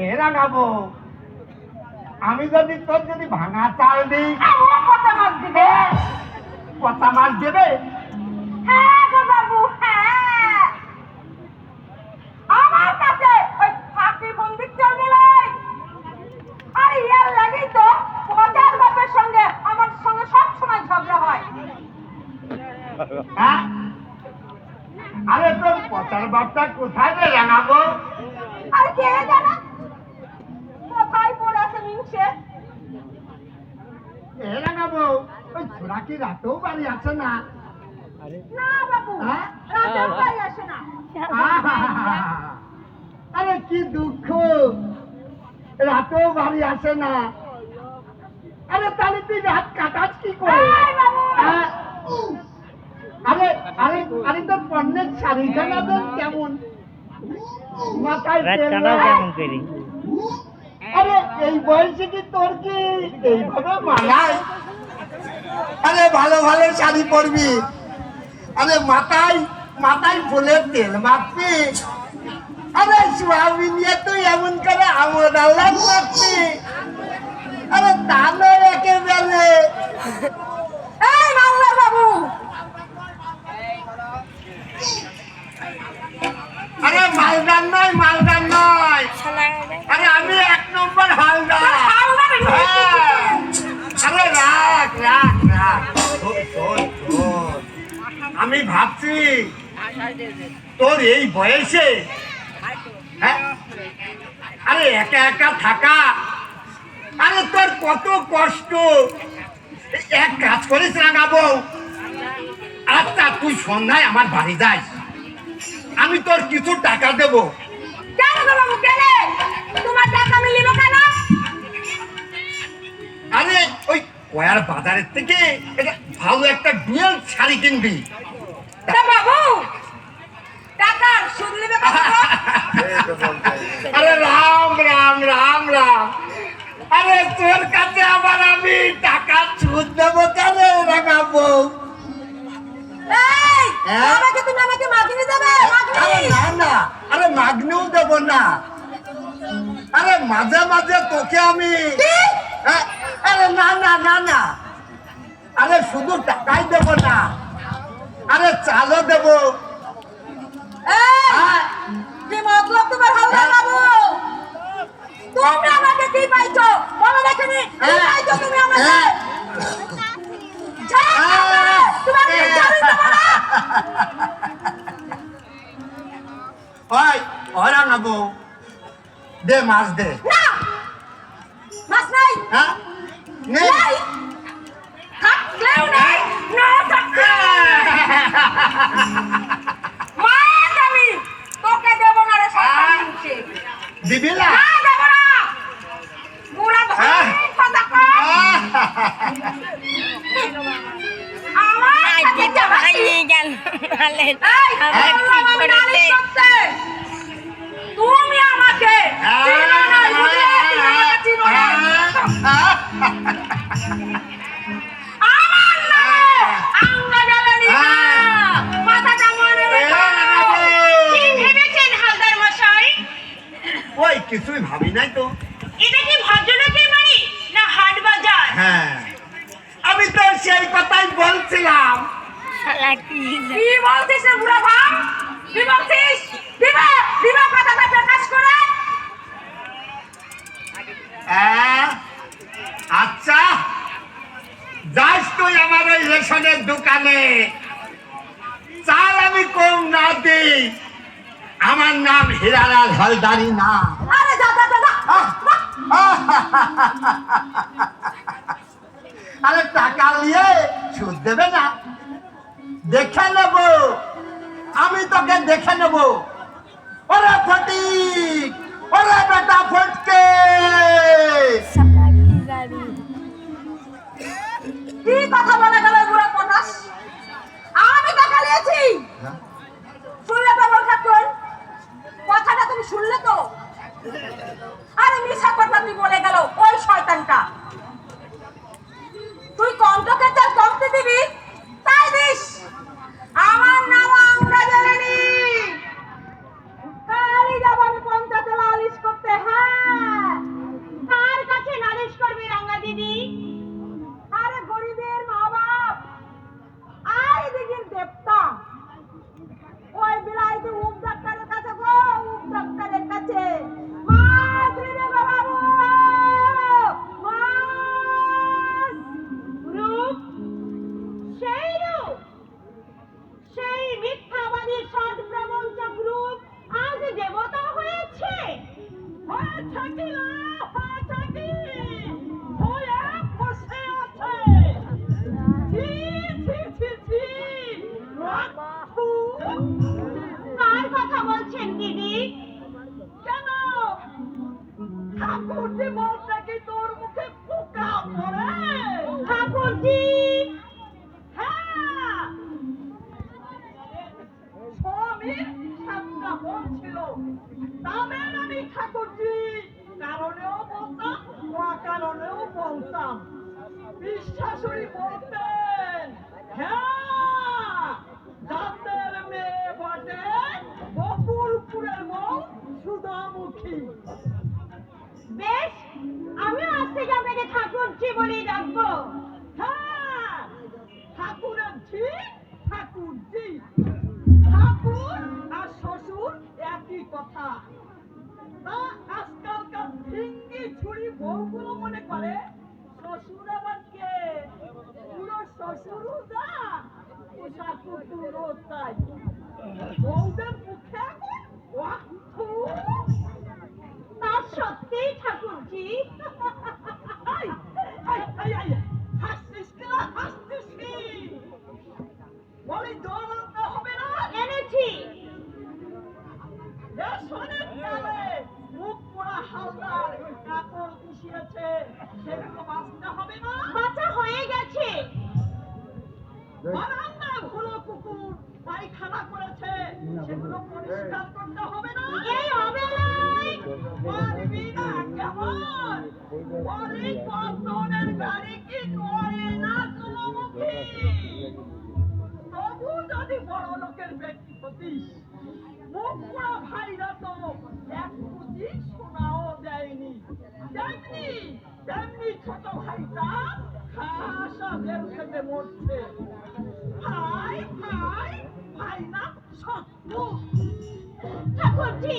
এরা খাবো। আমি যদি তোর যদি ভাঙা চাল দিই কটা মাছ দিবে? কটা মাছ দেবে? হ্যাঁ গো বাবু, হ্যাঁ। আমার কাছে ওই ফাঁকি বন্দুক চলবে নাই। আর ইয়ার লাগেই তো পচার বাপের সঙ্গে আমার সঙ্গে সব সময় ঝগড়া হয়। হ্যাঁ? আরে তোর পচার বাপটা কোথায় রে জানাবো? আর কে জানে কোথায় পড়ে আছে মিংসে? এরা খাবো। ওই ছোড়া কি রাতেও বাড়ি আছে না? না বাবু, হ্যাঁ? রাতেও বাড়ি আসে না। আরে কি দুঃখ, রাতেও বাড়ি আসে না। আরে তাহলে তুই রাত কাটাস কি করে? এই বাবু! হ্যাঁ? আরে আরে আরে তোর পণ্যের শাড়িখানা তোর কেমন, মাথায় রাত তেল কাটাও নেই। কেমন করি? আরে এই বয়সে কি তোর কি এইভাবে মানায়? আরে ভালো ভালো শাড়ি পরবি, আরে মাথায় মাথায় ফুলের তেল মাখবি, আরে স্বামী নিয়ে তুই এমন করে আমোদ আহ্লাদ করছি। আরে তা নয় একেবারে। এই মাওলা বাবু, আরে মালদার নয়, মালদার নয়, আরে আমি 1 নম্বর হালদার। হ্যাঁ। আরে রাখ রাখ রাখ, শোন, শোন, শোন। আমি ভাবছি তোর এই বয়সে, হ্যাঁ, আরে একা একা থাকা, আরে তোর কত কষ্ট। এক কাজ করিস না গাবো, আচ্ছা তুই সন্ধ্যায় আমার বাড়ি যাস, আমি তোর কিছু টাকা দেব। কেন গো বাবু, কেন? তোমার টাকা আমি নিব কেন? আরে ওই কয়ার বাজারের থেকে এটা ভালো একটা ডুয়েল শাড়ি কিনবি। তা বাবু, টাকার সুদ নিবে কত গো? আরে রাম রাম রাম রাম, আরে তোর কাছে আবার আমি টাকা সুদ দেবো কেন রাখাবো? এই, হ্যাঁ? আমাকে তুমি আমাকে মাগিয়ে দেবে, আরে মাগিয়ে। না না, আরে মাগনেও দেবো না, আরে মাঝে মাঝে তোকে আমি, হ্যাঁ, আরে না না না না, আরে শুধু টাকাই দেবো না, আরে চালও দেবো। এই, হ্যাঁ? কি মতলব তোমার হালদার বাবু? তুমি আমাকে কি পাইছো বলো দেখিনি? কি পাইছো তুমি আমাকে? হ্যাঁ। ছাড়ো আমাকে, তোমাকে ছাড়ি দেবো না। ওই ওরা নাবো, দে মাছ দে। না, মাছ নাই। হ্যাঁ নেই। নাই, থাকলেও নাই, না থাকলেও নাই। মাছ আমি তোকে দেবো না রে শয়তান মুখে। দিবি না? না দেবো না। বুড়া হ্যাঁ। ভাই কথা কয়। আমার কাছে যাবা কি? এই, বললাম আমি নালিশ করতে। তুমি আমাকে চিনো না, বুঝলে? তুমি আমাকে চিনো না। আমার নামে আঙ্গা জ্বালানি না। মাথাটা মনে রেখো। কি ভেবেছেন হালদার মশাই? ওই কিছুই ভাবি নাই তো। এটা কি ভদ্রলোকের বাড়ি না হাট বাজার? হ্যাঁ, আমি তো সেই কথাই বলছিলাম। কি বলছিস রে বুড়া ভাই? কি বলছিস? দিবা দিবা কথাটা প্রকাশ করে। আচ্ছা, যাস তুই আমার ওই রেশনের দোকানে, চাল আমি কম না দিই, আমার নাম হিরালাল হলদারি না। আরে যা যা যা, যা। আরে টাকা নিয়ে সুদ দেবে না? দেখে নেব, আমি তোকে দেখে নেব। ওরে ফটিক, ওরে বেটা ফটকে, কি কথা বলে গেল বুড়া পটাশ? আমি টাকা নিয়েছি। শুনলে তো বল ঠাকুর, কথাটা তুমি শুনলে তো? আরে মিশা কথা তুমি বলে গেল ওই শয়তানটা। তুই কণ্ঠকে চাল কমতে দিবি তাই দিস। আমার নাম আঙ্গা জ্বালানি। কালই যাব আমি পঞ্চায়েতে নালিশ করতে। হ্যাঁ দিদি? আরে গরিবের মা বাপ আই দিদির দেবতা ওই বিলাইতে উপ ডাক্তারের কাছে গো, উপ ডাক্তারের কাছে। মা ত্রিদেব বাবু, মা রূপ, সেই রূপ, সেই মিথ্যাবাদী সৎ প্রবঞ্চক রূপ আজ দেবতা হয়েছে। হয়েছে কি না, হয়েছে কি? হয়ে বসে আছে। ছি, ছি, ছি, ছি। কার কথা বলছেন দিদি? কেন ঠাকুরজি বলতে কি তোর মুখে পোকা পড়ে? ঠাকুরজি, হ্যাঁ, স্বামীর সাতটা মন ছিল, তাদের আমি ঠাকুরজি কারণেও বলতাম, অকারণেও বলতাম। বিশ্বাসী বলতেন, হ্যাঁ, জাতের মেয়ে বটে, বকুলপুরের বউ সুধামুখী। বেশ, আমিও আজ থেকে আপনাকে ঠাকুরজি বলেই ডাকবো। হ্যাঁ, ঠাকুরের ঝি, ঠাকুরজি। ঠাকুর আর শ্বশুর একই কথা। তা আজকালকার ভিঙ্গি ছুরি বউগুলো মনে করে শ্বশুর আবার কে? পুরো শ্বশুরও যা, শাশুড়ও তাই। বউদের মুখে এখন ওয়াক্থু। তা সত্যি Thakurji. I, I, I, I, হাসছিস কি না, হাসছিস কি? বলি জল আনতে হবে না? এনেছি। রেশনের চালে মুখ পোড়া হালদার কাপড় কুশিয়েছে, সেগুলো বাঁচতে হবে না? বাঁচা হয়ে গেছে। বারান্দায় হলো কুকুর পায়খানা করেছে, সেগুলো পরিষ্কার করতে হবে না? এই অবেলায় পারবি না কেমন? বলি কতনের গাড়ি কি করে না চুমুখী? তবু যদি বড় লোকের ব্যক্তি হতিস, মুখ পোড়া ভাইরা তো এক পুঁজি সোনাও দেয়নি। তেমনি তেমনি ছোট ভাইটা খাসা বের খেতে মরছে। ভাই ভাই ভাই না শত্রু। ঠাকুরজি,